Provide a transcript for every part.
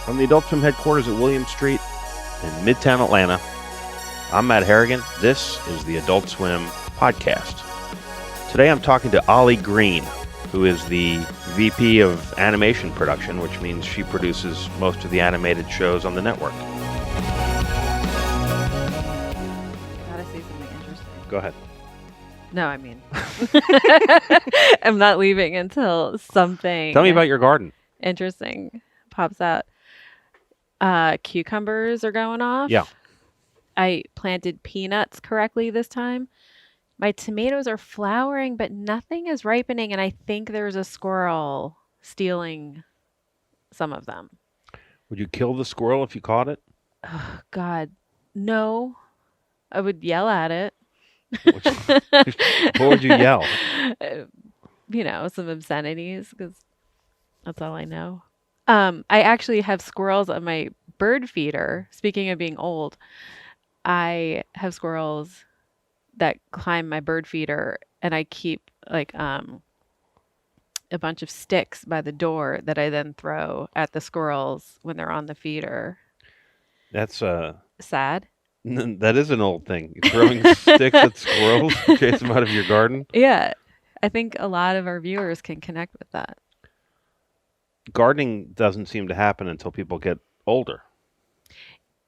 From the Adult Swim headquarters at William Street in Midtown Atlanta, I'm Matt Harrigan. This is the Adult Swim podcast. Today I'm talking to Ollie Green, who is the VP of Animation Production, which means she produces most of the animated shows on the network. Gotta say something interesting. Go ahead. No, I mean, I'm not leaving until something. Tell me about your garden. Interesting pops out. Cucumbers are going off. Yeah. I planted peanuts correctly this time. My tomatoes are flowering, but nothing is ripening, and I think there's a squirrel stealing some of them. Would you kill the squirrel if you caught it? Oh, God, no. I would yell at it. What would you yell? Some obscenities, because that's all I know. I actually have squirrels on my bird feeder. Speaking of being old, I have squirrels that climb my bird feeder, and I keep a bunch of sticks by the door that I then throw at the squirrels when they're on the feeder. That's sad. That is an old thing. You're throwing sticks at squirrels to chase them out of your garden. Yeah, I think a lot of our viewers can connect with that. Gardening doesn't seem to happen until people get older.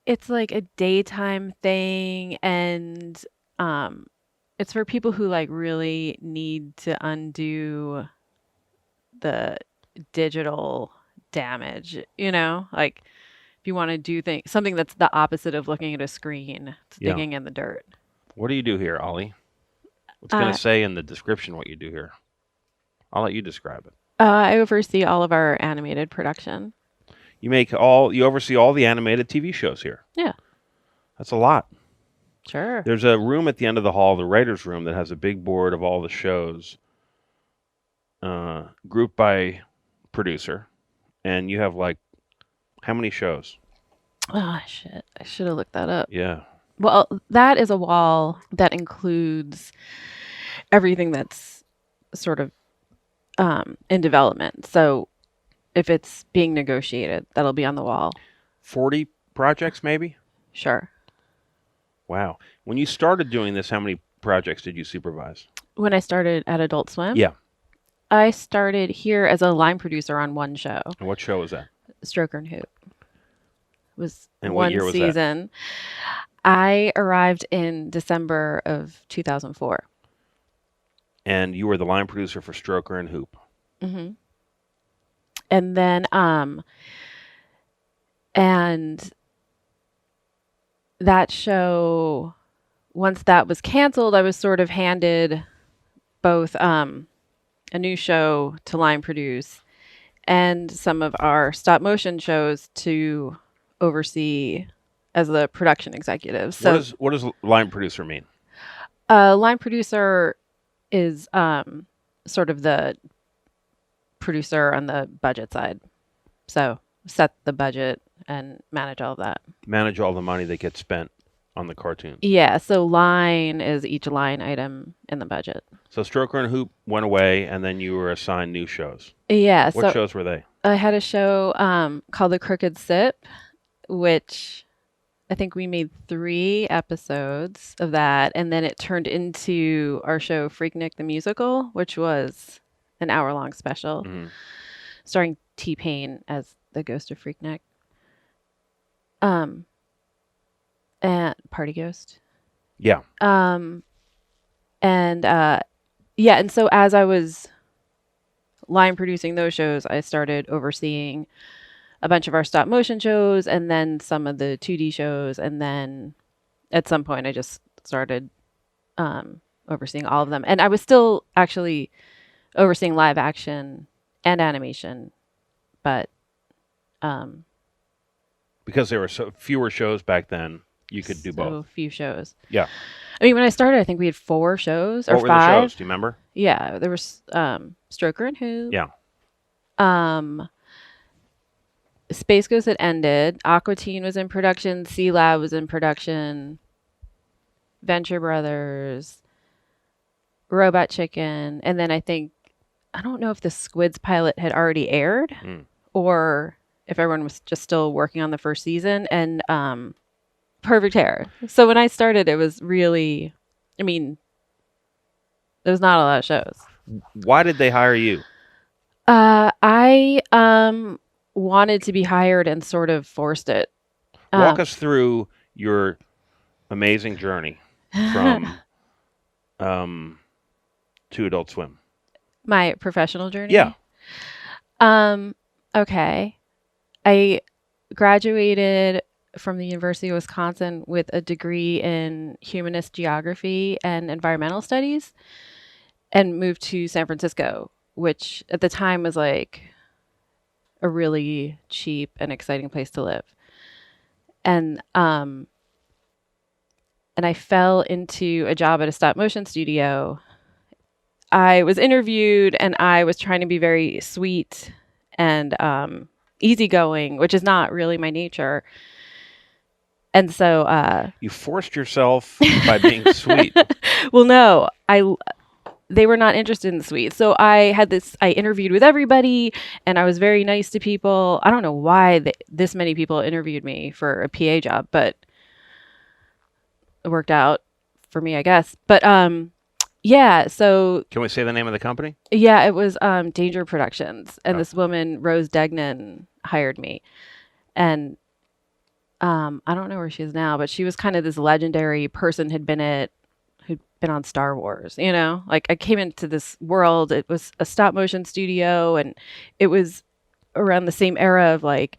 It's like a daytime thing, and it's for people who really need to undo the digital damage, if you want to do something that's the opposite of looking at a screen, it's digging in the dirt. What do you do here, Ollie? What's going to say in the description what you do here? I'll let you describe it. I oversee all of our animated production. You oversee all the animated TV shows here. Yeah. That's a lot. Sure. There's a room at the end of the hall, the writer's room, that has a big board of all the shows, grouped by producer. And you have how many shows? Oh, shit. I should have looked that up. Yeah. Well, that is a wall that includes everything that's sort of in development. So if it's being negotiated, that'll be on the wall. 40 projects, maybe? Sure. Wow. When you started doing this, how many projects did you supervise? When I started at Adult Swim? Yeah. I started here as a line producer on one show. And what show was that? Stroker and Hoop. It was and one what year was season. That? I arrived in December of 2004. And you were the line producer for Stroker and Hoop. Mm-hmm. And then, and that show, once that was canceled, I was sort of handed both a new show to line produce and some of our stop motion shows to oversee as the production executive. So what does line producer mean? Line producer is sort of the producer on the budget side. So set the budget and manage all of that. Manage all the money that gets spent on the cartoons. Yeah, so line is each line item in the budget. So Stroker and Hoop went away, and then you were assigned new shows. Yeah. What shows were they? I had a show called The Crooked Sip, which I think we made 3 episodes of that, and then it turned into our show Freaknik the Musical, which was an hour-long special, starring T-Pain as the ghost of Freaknik. And Party Ghost. Yeah. And so as I was line producing those shows, I started overseeing a bunch of our stop motion shows and then some of the 2D shows. And then at some point I just started overseeing all of them. And I was still actually overseeing live action and animation, but because there were so fewer shows back then, you could do both. So few shows. Yeah. I mean, when I started, I think we had 4 shows or 5. What were the shows? Do you remember? Yeah, there was Stroker and Hoop. Yeah. Space Ghost had ended. Aqua Teen was in production. Sea Lab was in production. Venture Brothers. Robot Chicken. And then I don't know if the Squids pilot had already aired or if everyone was just still working on the first season, and perfect hair. So when I started, it was really, I mean, there was not a lot of shows. Why did they hire you? I wanted to be hired and sort of forced it. Walk us through your amazing journey from to Adult Swim. My professional journey? Yeah. Okay. I graduated from the University of Wisconsin with a degree in humanist geography and environmental studies and moved to San Francisco, which at the time was like a really cheap and exciting place to live. And I fell into a job at a stop motion studio. I was interviewed and I was trying to be very sweet and easygoing, which is not really my nature. And so you forced yourself by being sweet. Well, no, they were not interested in the sweet. So I interviewed with everybody and I was very nice to people. I don't know why this many people interviewed me for a PA job, but it worked out for me, I guess. But yeah, so can we say the name of the company? Yeah, it was Danger Productions, and this woman, Rose Degnan, hired me. And I don't know where she is now, but she was kind of this legendary person who'd been on Star Wars, you know? Like I came into this world, it was a stop motion studio, and it was around the same era of like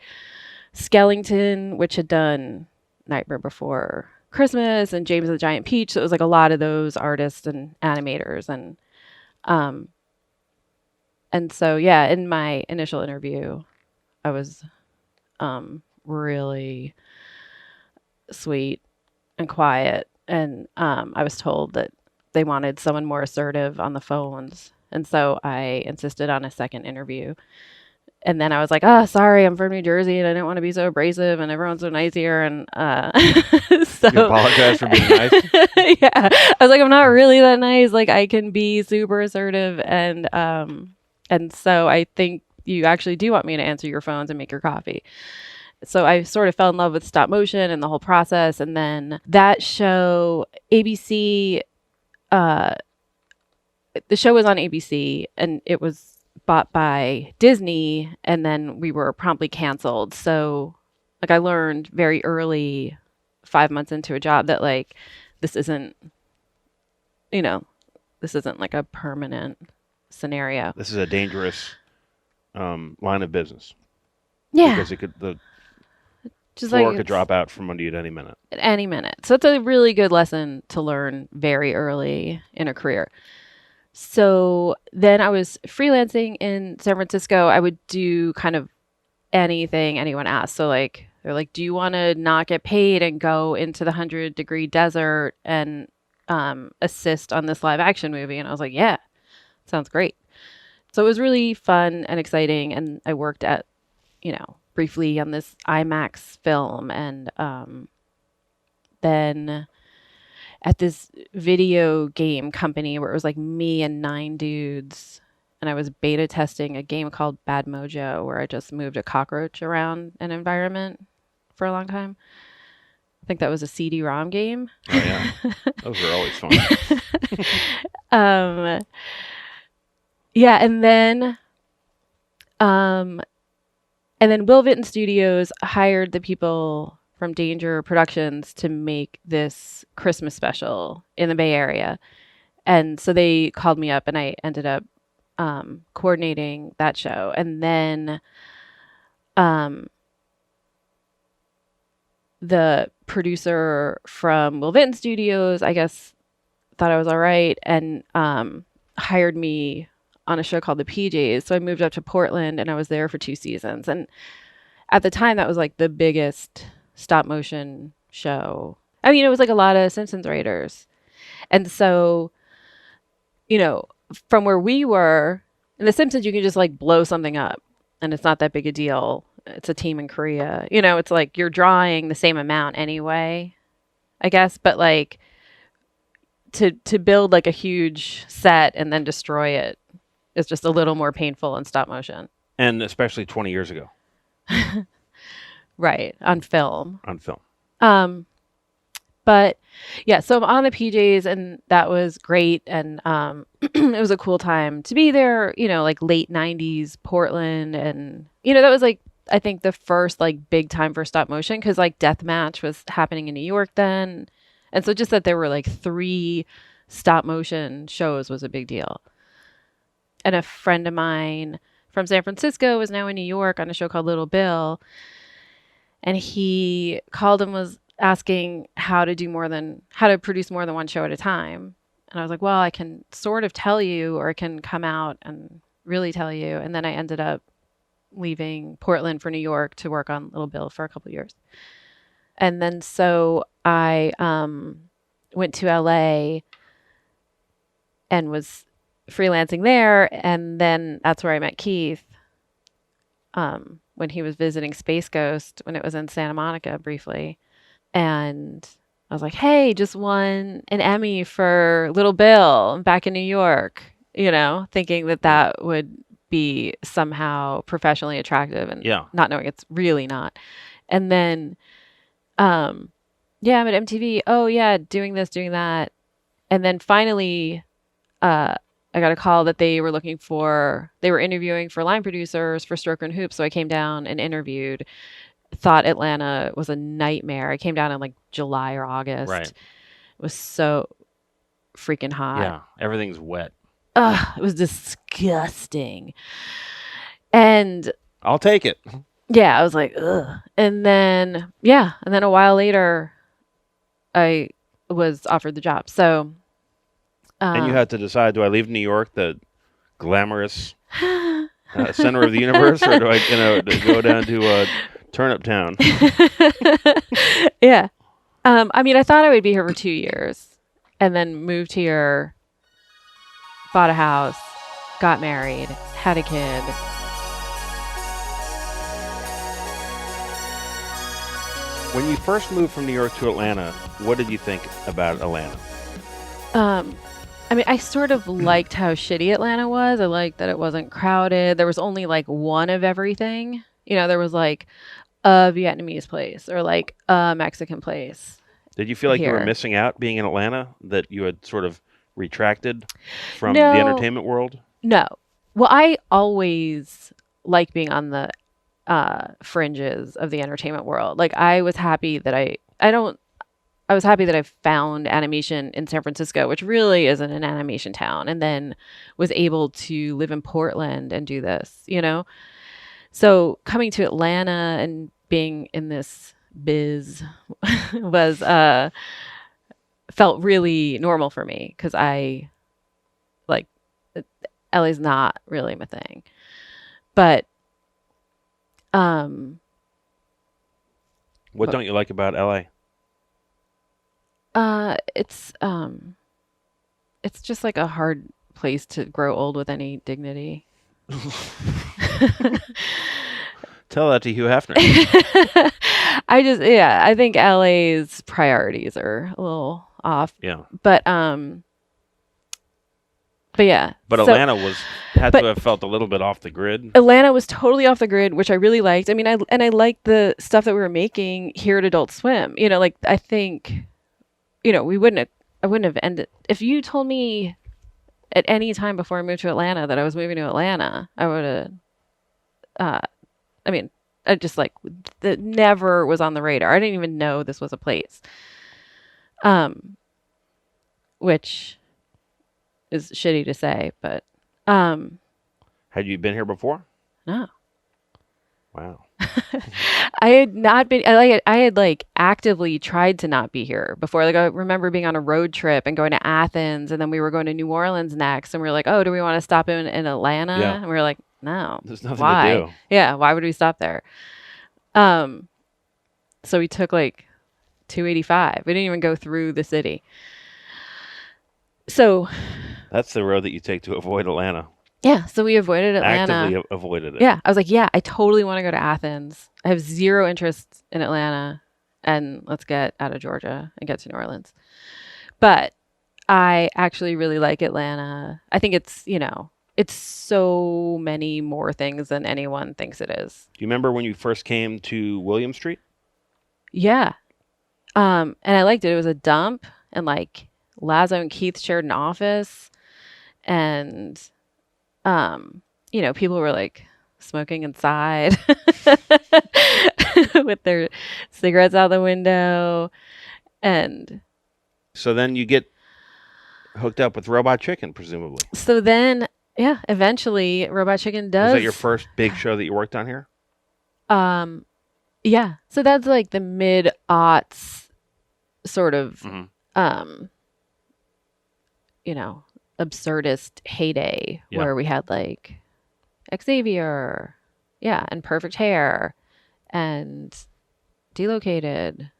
Skellington, which had done Nightmare Before Christmas and James and the Giant Peach. So it was like a lot of those artists and animators. And so, yeah, in my initial interview, I was really sweet and quiet. And I was told that they wanted someone more assertive on the phones. And so I insisted on a second interview. And then I was like, oh, sorry, I'm from New Jersey and I didn't want to be so abrasive and everyone's so nice here. And so you apologize for being nice? Yeah. I was like, I'm not really that nice. Like I can be super assertive. And so I think you actually do want me to answer your phones and make your coffee. So I sort of fell in love with stop motion and the whole process. And then that show, ABC, the show was on ABC and it was bought by Disney, and then we were promptly canceled. So like I learned very early, 5 months into a job, that like this isn't like a permanent scenario. This is a dangerous line of business. Yeah. Because the just floor like could drop out from under you at any minute. At any minute. So it's a really good lesson to learn very early in a career. So then I was freelancing in San Francisco. I would do kind of anything anyone asked. So like, they're like, do you want to not get paid and go into the 100-degree desert and assist on this live action movie? And I was like, yeah, sounds great. So it was really fun and exciting. And I worked at, briefly on this IMAX film. And then at this video game company where it was like me and 9 dudes, and I was beta testing a game called Bad Mojo, where I just moved a cockroach around an environment for a long time. I think that was a CD-ROM game. Oh yeah, those were always fun. Yeah, and then Will Vinton Studios hired the people from Danger Productions to make this Christmas special in the Bay Area. And so they called me up and I ended up coordinating that show. And then the producer from Will Vinton Studios, I guess, thought I was all right and hired me on a show called The PJs. So I moved up to Portland and I was there for 2 seasons. And at the time, that was like the biggest stop motion show. I mean, it was like a lot of Simpsons writers. And so, from where we were, in The Simpsons, you can just like blow something up and it's not that big a deal. It's a team in Korea. It's like you're drawing the same amount anyway, I guess. But like to build like a huge set and then destroy it is just a little more painful in stop motion. And especially 20 years ago. Right. On film. on film. But yeah, so I'm on the PJs and that was great. And it was a cool time to be there, like late 90s Portland. And, that was like, I think the first like big time for stop motion because like Deathmatch was happening in New York then. And so just that there were like 3 stop motion shows was a big deal. And a friend of mine from San Francisco is now in New York on a show called Little Bill. And he called and was asking how to produce more than one show at a time. And I was like, well, I can sort of tell you, or I can come out and really tell you. And then I ended up leaving Portland for New York to work on Little Bill for a couple of years. And then so I went to LA and was freelancing there. And then that's where I met Keith when he was visiting Space Ghost when it was in Santa Monica briefly. And I was like, hey, just won an Emmy for Little Bill. I'm back in New York, thinking that would be somehow professionally attractive and not knowing it's really not. And then, I'm at MTV. Oh, yeah, doing this, doing that. And then finally, I got a call that they were interviewing for line producers for Stroker and Hoops. So I came down and interviewed. Thought Atlanta was a nightmare. I came down in like July or August. Right. It was so freaking hot. Yeah, everything's wet. It was disgusting. And I'll take it. Yeah, I was like, ugh. And then a while later, I was offered the job. So. And you had to decide, do I leave New York, the glamorous center of the universe, or do I go down to Turnip Town? Yeah. I thought I would be here for 2 years and then moved here, bought a house, got married, had a kid. When you first moved from New York to Atlanta, what did you think about Atlanta? I sort of liked how shitty Atlanta was. I liked that it wasn't crowded. There was only like one of everything. There was like a Vietnamese place or like a Mexican place. Did you feel like here. you were missing out being in Atlanta, that you had sort of retracted from the entertainment world? No. Well, I always like being on the fringes of the entertainment world. Like I was happy that I was happy that I found animation in San Francisco, which really isn't an animation town, and then was able to live in Portland and do this, So coming to Atlanta and being in this biz was felt really normal for me because I like LA's not really my thing. But what don't you like about LA? It's just like a hard place to grow old with any dignity. Tell that to Hugh Hefner. I think LA's priorities are a little off. Yeah. But yeah. But Atlanta had to have felt a little bit off the grid. Atlanta was totally off the grid, which I really liked. I liked the stuff that we were making here at Adult Swim. I think, I wouldn't have ended if you told me at any time before I moved to Atlanta that I was moving to Atlanta, I would have, I just that never was on the radar. I didn't even know this was a place. Which is shitty to say, but, had you been here before? No. Wow. I had not been. I had actively tried to not be here before. I remember being on a road trip and going to Athens, and then we were going to New Orleans next, and we were like, "Oh, do we want to stop in Atlanta?" Yeah. And we were like, "No, there's nothing why? to do." Yeah, why would we stop there? So we took 285. We didn't even go through the city. So that's the road that you take to avoid Atlanta. Yeah, so we avoided Atlanta. Actively avoided it. Yeah, I was like, yeah, I totally want to go to Athens. I have zero interest in Atlanta, and let's get out of Georgia and get to New Orleans. But I actually really like Atlanta. I think it's It's so many more things than anyone thinks it is. Do you remember when you first came to William Street? Yeah. And I liked it. It was a dump, and like Lazo and Keith shared an office, and people were like smoking inside with their cigarettes out the window. And so then you get hooked up with Robot Chicken, presumably. So then, yeah, eventually Robot Chicken does. Was that your first big show that you worked on here? Yeah. So that's like the mid-aughts sort of, absurdist heyday where we had like Xavier, and Perfect Hair and Delocated.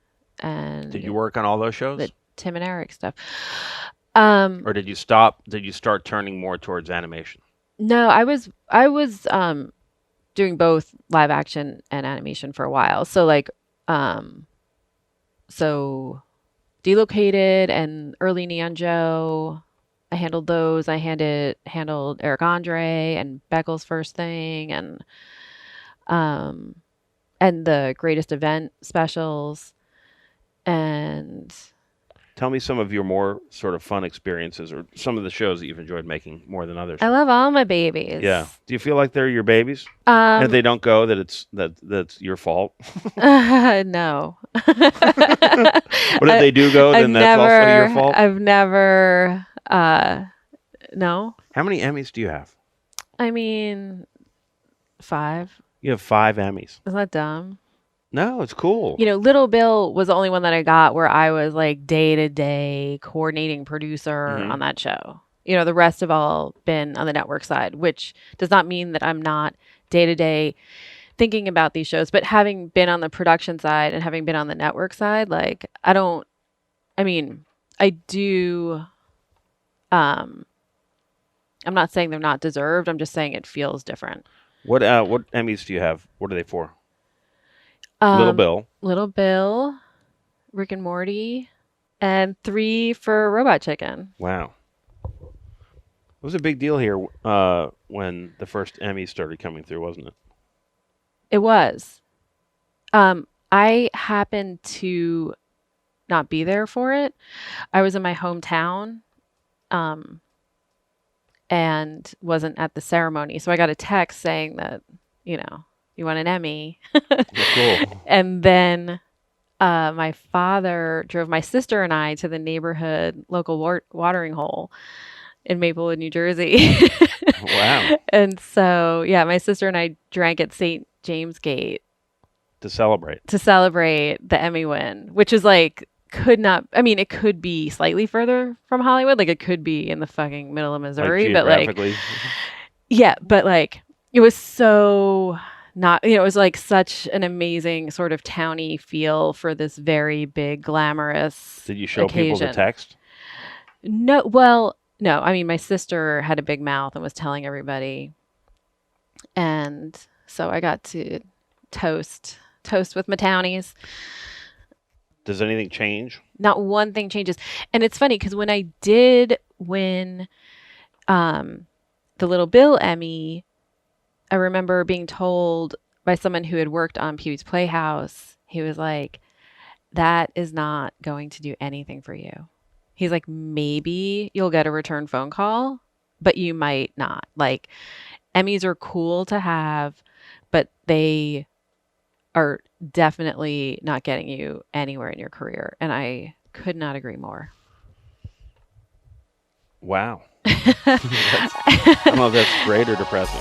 And did you work on all those shows? The Tim and Eric stuff. Or did you stop? Did you start turning more towards animation? No, I was doing both live action and animation for a while. So like, Delocated and early Neon Joe, I handled those. I handled Eric Andre and Beckel's first thing, and the Greatest Event specials. And tell me some of your more sort of fun experiences, or some of the shows that you've enjoyed making more than others. I love all my babies. Yeah. Do you feel like they're your babies? And if they don't go, that's your fault? No. But if they do go, then that's also your fault? I've never, no. How many Emmys do you have? I mean, 5. You have 5 Emmys. Isn't that dumb? No, it's cool. Little Bill was the only one that I got where I was like day-to-day coordinating producer on that show. The rest have all been on the network side, which does not mean that I'm not day-to-day thinking about these shows. But having been on the production side and having been on the network side, like, I do. I'm not saying they're not deserved. I'm just saying it feels different. What Emmys do you have? What are they for? Little Bill, Rick and Morty, and 3 for Robot Chicken. Wow. It was a big deal here when the first Emmys started coming through, wasn't it? It was. I happened to not be there for it. I was in my hometown and wasn't at the ceremony. So I got a text saying that, you want an Emmy. Cool. And then my father drove my sister and I to the neighborhood local watering hole in Maplewood, New Jersey. Wow. And so, my sister and I drank at St. James Gate. To celebrate the Emmy win, which is like, it could be slightly further from Hollywood. Like, it could be in the fucking middle of Missouri. But like, but like, it was so... not, it was like such an amazing sort of towny feel for this very big, glamorous Did you show occasion. people the text? No, well, no. I mean, my sister had a big mouth and was telling everybody. And so I got to toast with my townies. Does anything change? Not one thing changes. And it's funny because when I did win the Little Bill Emmy, I remember being told by someone who had worked on Pee-wee's Playhouse, he was like, that is not going to do anything for you. He's like, maybe you'll get a return phone call, but you might not. Like, Emmys are cool to have, but they are definitely not getting you anywhere in your career. And I could not agree more. Wow. I don't know if that's great or depressing.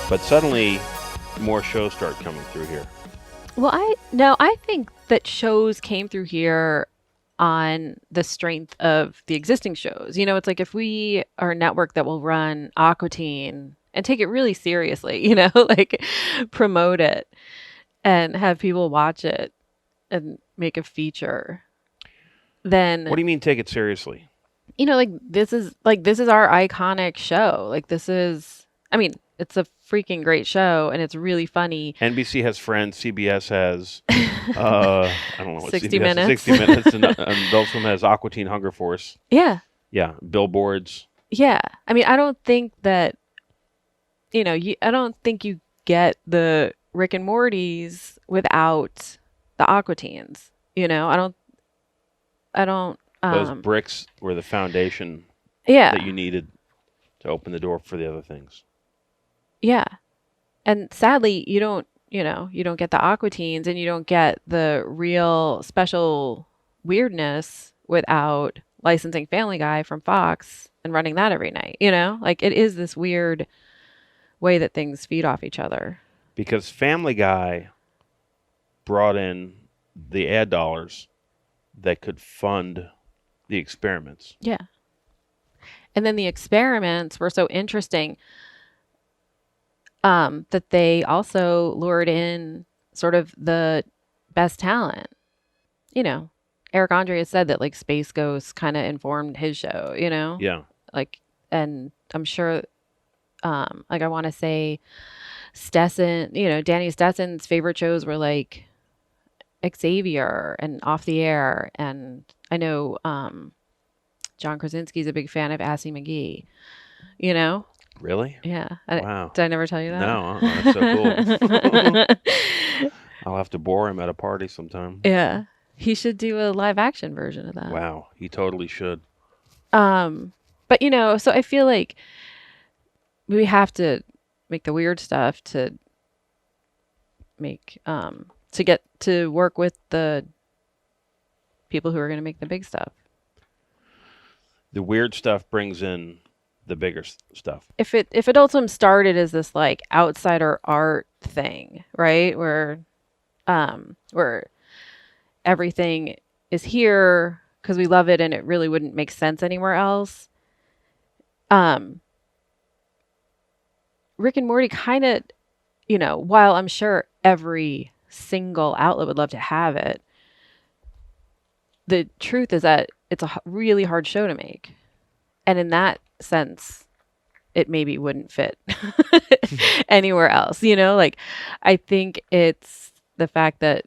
But suddenly, more shows start coming through here. Well, I think that shows came through here on the strength of the existing shows. It's like if we are a network that will run Aqua Teen and take it really seriously, like promote it and have people watch it and make a feature, then... What do you mean take it seriously? Like this is our iconic show. Like this is... it's a freaking great show, and it's really funny. NBC has Friends. CBS has, I don't know what 60 CBS has. Minutes. 60 Minutes. And Adult Swim has Aqua Teen Hunger Force. Yeah. Yeah. Billboards. Yeah. I mean, I don't think that, I don't think you get the Rick and Mortys without the Aqua Teens. I don't, Those bricks were the foundation yeah. that you needed to open the door for the other things. Yeah. And sadly, you don't get the Aqua Teens, and you don't get the real special weirdness without licensing Family Guy from Fox and running that every night. Like, it is this weird way that things feed off each other. Because Family Guy brought in the ad dollars that could fund the experiments. Yeah. And then the experiments were so interesting that they also lured in sort of the best talent. Eric Andre has said that, like, Space Ghost kind of informed his show, Yeah. Like, and I'm sure, like, I want to say Stetson, Danny Stetson's favorite shows were like Xavier and Off the Air. And I know John Krasinski's a big fan of Assy McGee, Really? Yeah. Wow. Did I never tell you that? No, that's so cool. I'll have to bore him at a party sometime. Yeah. He should do a live action version of that. Wow, he totally should. But so I feel like we have to make the weird stuff to make to get to work with the people who are going to make the big stuff. The weird stuff brings in the bigger stuff. If Adult Swim started as this like outsider art thing, right, where everything is here because we love it and it really wouldn't make sense anywhere else. Rick and Morty kind of, while I'm sure every single outlet would love to have it, the truth is that it's a really hard show to make. And in that sense, it maybe wouldn't fit anywhere else. Like, I think it's the fact that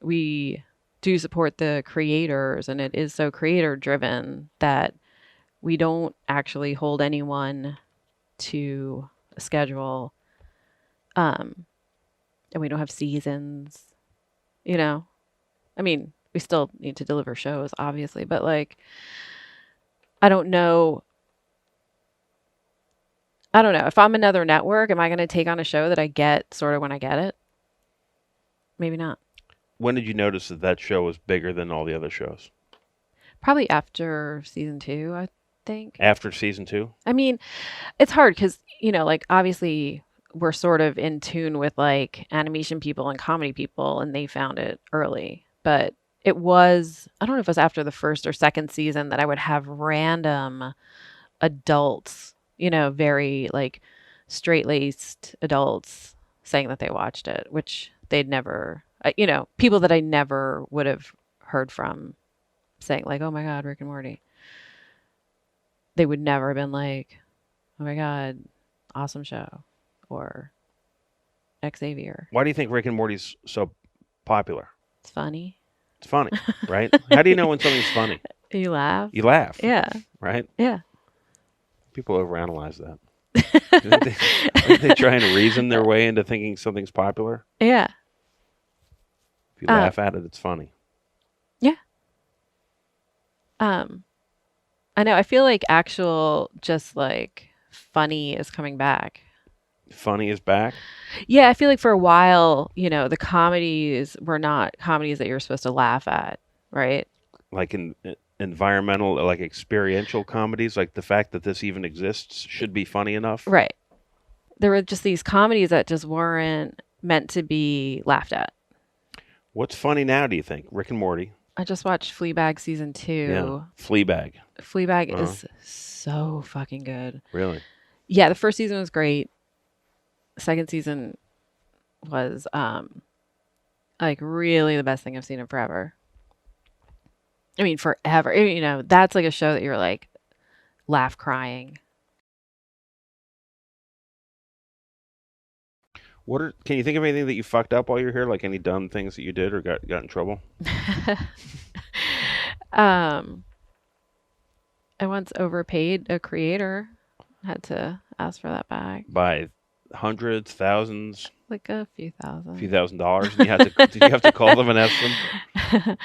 we do support the creators and it is so creator driven that we don't actually hold anyone to a schedule. And we don't have seasons, I mean, we still need to deliver shows, obviously, but like, I don't know if I'm another network, am I going to take on a show that I get sort of when I get it? Maybe not. When did you notice that show was bigger than all the other shows? Probably after season 2, I think. After season 2? I mean, it's hard because, like, obviously we're sort of in tune with like animation people and comedy people, and they found it early. But it was, I don't know if it was after the first or second season that I would have random adults, very like straight-laced adults saying that they watched it, which they'd never, people that I never would have heard from saying like, oh my God, Rick and Morty. They would never have been like, oh my God, awesome show. Or Xavier. Why do you think Rick and Morty's so popular? It's funny. It's funny, right? How do you know when something's funny? You laugh. You laugh. Yeah. Right? Yeah. People overanalyze that. Aren't they trying to reason their way into thinking something's popular? Yeah. If you laugh at it, it's funny. Yeah. I know. I feel like actual just like funny is coming back. Funny is back? Yeah, I feel like for a while, the comedies were not comedies that you're supposed to laugh at, right? Like in environmental, like experiential comedies, like the fact that this even exists should be funny enough. Right. There were just these comedies that just weren't meant to be laughed at. What's funny now, do you think? Rick and Morty. I just watched Fleabag season 2. Yeah. Fleabag. Fleabag is so fucking good. Really? Yeah, the first season was great. Second season was like really the best thing I've seen in forever. I mean, forever. That's like a show that you're like laugh crying Can you think of anything that you fucked up while you're here? Like any dumb things that you did or got in trouble? um, I once overpaid a creator. Had to ask for that back. By hundreds, thousands, Like a few a thousand. few $1,000s, and you had to did you have to call them and ask them?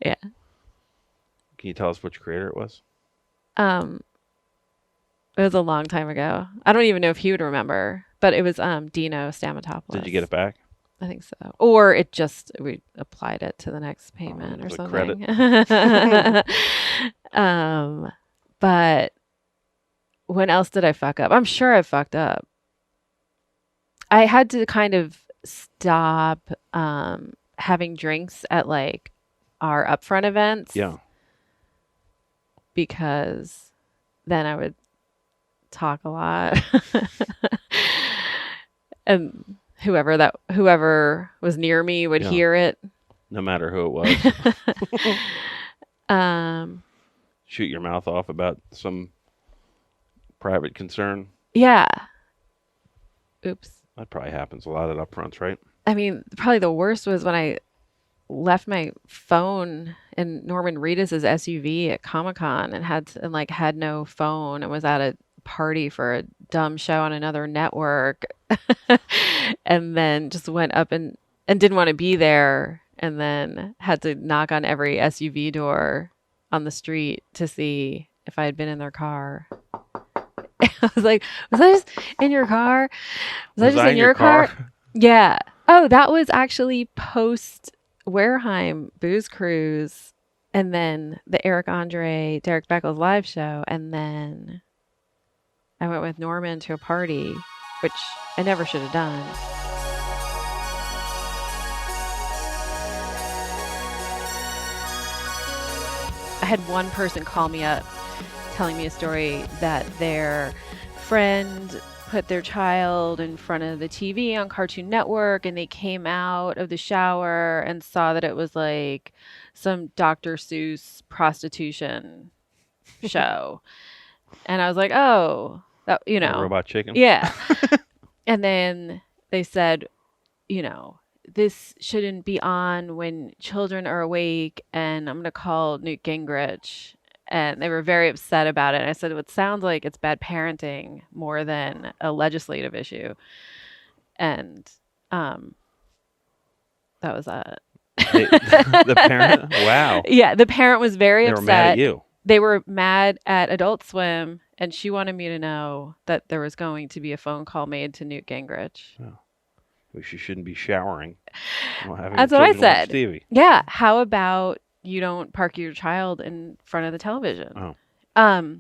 Yeah. Can you tell us which creator it was? It was a long time ago. I don't even know if he would remember, but it was Dino Stamatopoulos. Did you get it back? I think so. Or we applied it to the next payment or it was a something. credit. But when else did I fuck up? I'm sure I fucked up. I had to kind of stop having drinks at like our upfront events. Yeah. Because then I would talk a lot. And whoever was near me would hear it. No matter who it was. Shoot your mouth off about some private concern. Yeah. Oops. That probably happens a lot at upfronts, right? I mean, probably the worst was when I left my phone in Norman Reedus's SUV at Comic-Con and had no phone and was at a party for a dumb show on another network and then just went up and didn't want to be there and then had to knock on every SUV door on the street to see if I had been in their car. I was like, was I just in your car? Was I just in your car? Yeah. Oh, that was actually post Wareheim Booze Cruise and then the Eric Andre, Derek Beckles live show. And then I went with Norman to a party, which I never should have done. I had one person call me up telling me a story that their friend put their child in front of the TV on Cartoon Network and they came out of the shower and saw that it was like some Dr. Seuss prostitution show. And I was like, oh, that, Robot Chicken. Yeah. And then they said, this shouldn't be on when children are awake and I'm going to call Newt Gingrich. And they were very upset about it. And I said, it sounds like it's bad parenting more than a legislative issue. And that was it. The parent? Wow. Yeah, the parent was very upset. They were mad at you. They were mad at Adult Swim, and she wanted me to know that there was going to be a phone call made to Newt Gingrich. Oh. She shouldn't be showering. That's what I said. Stevie. Yeah. How about you don't park your child in front of the television? Oh.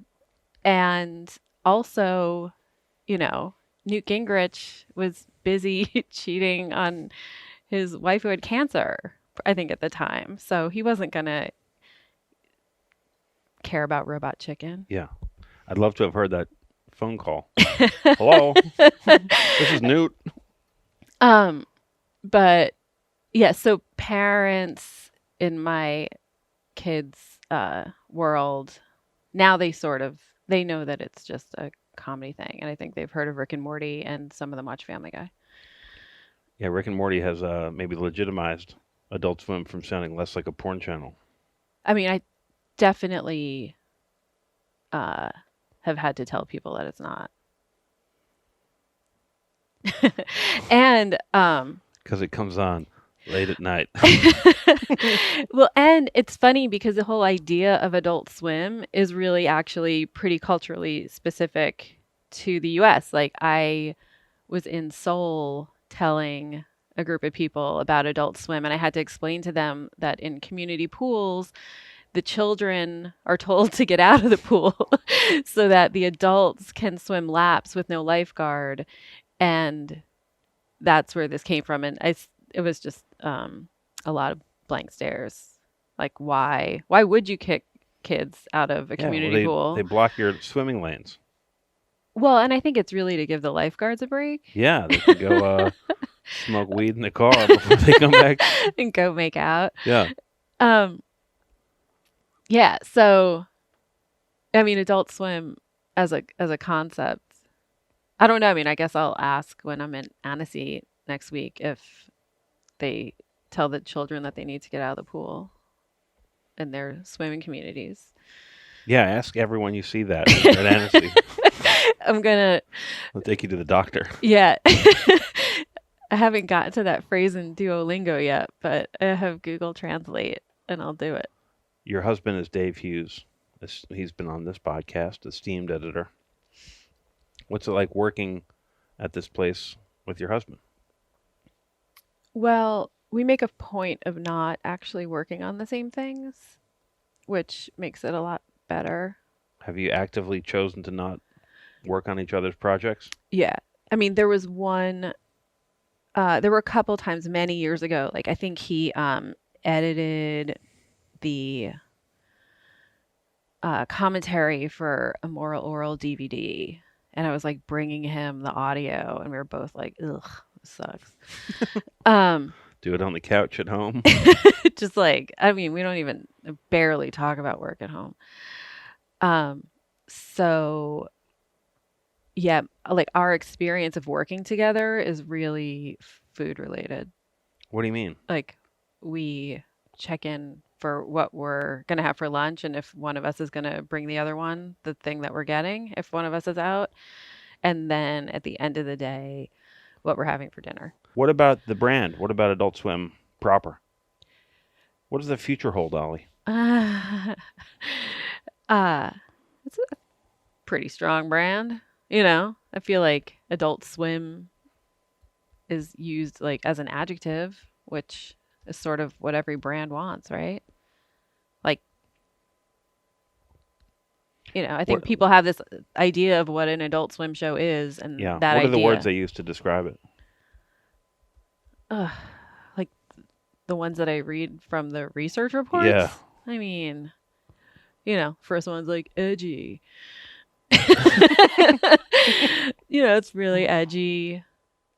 And also, Newt Gingrich was busy cheating on his wife who had cancer, I think, at the time. So he wasn't going to care about Robot Chicken. Yeah. I'd love to have heard that phone call. Hello. This is Newt. But yeah, so parents in my kids' world, now they know that it's just a comedy thing. And I think they've heard of Rick and Morty and some of them watch Family Guy. Yeah, Rick and Morty has maybe legitimized Adult Swim from sounding less like a porn channel. I mean, I definitely have had to tell people that it's not. And because it comes on late at night. Well, and it's funny because the whole idea of Adult Swim is really actually pretty culturally specific to the US. Like I was in Seoul telling a group of people about Adult Swim and I had to explain to them that in community pools the children are told to get out of the pool so that the adults can swim laps with no lifeguard. And that's where this came from. And it was just a lot of blank stares. Like, why would you kick kids out of a community pool? They block your swimming lanes. Well, and I think it's really to give the lifeguards a break. Yeah, they could go smoke weed in the car before they come back. And go make out. Yeah. Yeah, so, I mean, Adult Swim as a concept, I don't know. I mean, I guess I'll ask when I'm in Annecy next week if they tell the children that they need to get out of the pool in their swimming communities. Yeah, ask everyone you see that at Annecy. I'm gonna. I'll take you to the doctor. Yeah. I haven't gotten to that phrase in Duolingo yet, but I have Google Translate and I'll do it. Your husband is Dave Hughes. He's been on this podcast, esteemed editor. What's it like working at this place with your husband? Well, we make a point of not actually working on the same things, which makes it a lot better. Have you actively chosen to not work on each other's projects? Yeah. I mean, there was one, there were a couple times many years ago, like I think he edited the commentary for a Orel DVD, and I was like bringing him the audio, and we were both like, ugh, this sucks. Do it on the couch at home? Just like, I mean, we don't even barely talk about work at home. So yeah, like our experience of working together is really food related. What do you mean? Like we check in for what we're going to have for lunch, and if one of us is going to bring the other one the thing that we're getting, if one of us is out, and then at the end of the day, what we're having for dinner. What about the brand? What about Adult Swim proper? What does the future hold, Ollie? It's a pretty strong brand. You know, I feel like Adult Swim is used like as an adjective, which is sort of what every brand wants, right? Like, you know, I think people have this idea of what an Adult Swim show is, and Yeah. that What are idea, the words they use to describe it? like the ones that I read from the research reports. Yeah. I mean, you know, first one's like edgy. You know, it's really edgy.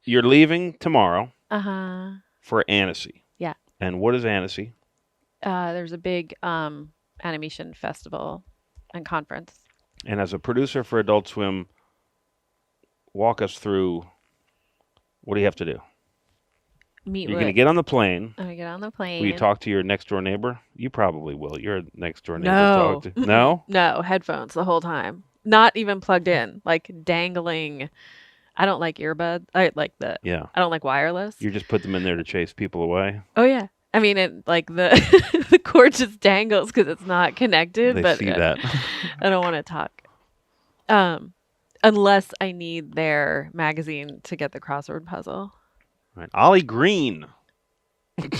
You're leaving tomorrow Uh-huh. for Annecy. Yeah. And what is Annecy? There's a big animation festival and conference. And as a producer for Adult Swim, walk us through, what do you have to do? You're going to get on the plane. I'm going to get on the plane. Will you talk to your next door neighbor? You probably will. You're a next door neighbor No. to talk to. No? No, headphones the whole time. Not even plugged in, like dangling. I don't like earbuds. I don't like wireless. You just put them in there to chase people away? Oh, yeah. I mean, it, like the the cord just dangles because it's not connected. They see that. I don't want to talk. Unless I need their magazine to get the crossword puzzle. All right. Ollie Green. Thank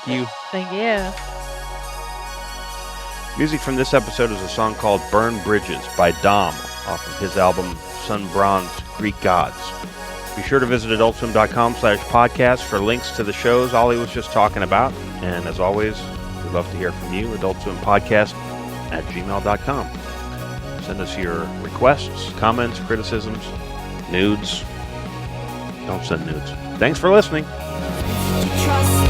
you. Thank you. Music from this episode is a song called Burn Bridges by Dom off of his album Sun Bronze Greek Gods. Be sure to visit adultswim.com/podcast for links to the shows Ollie was just talking about. And as always, we'd love to hear from you, adultswimpodcast@gmail.com. Send us your requests, comments, criticisms, nudes. Don't send nudes. Thanks for listening. Trust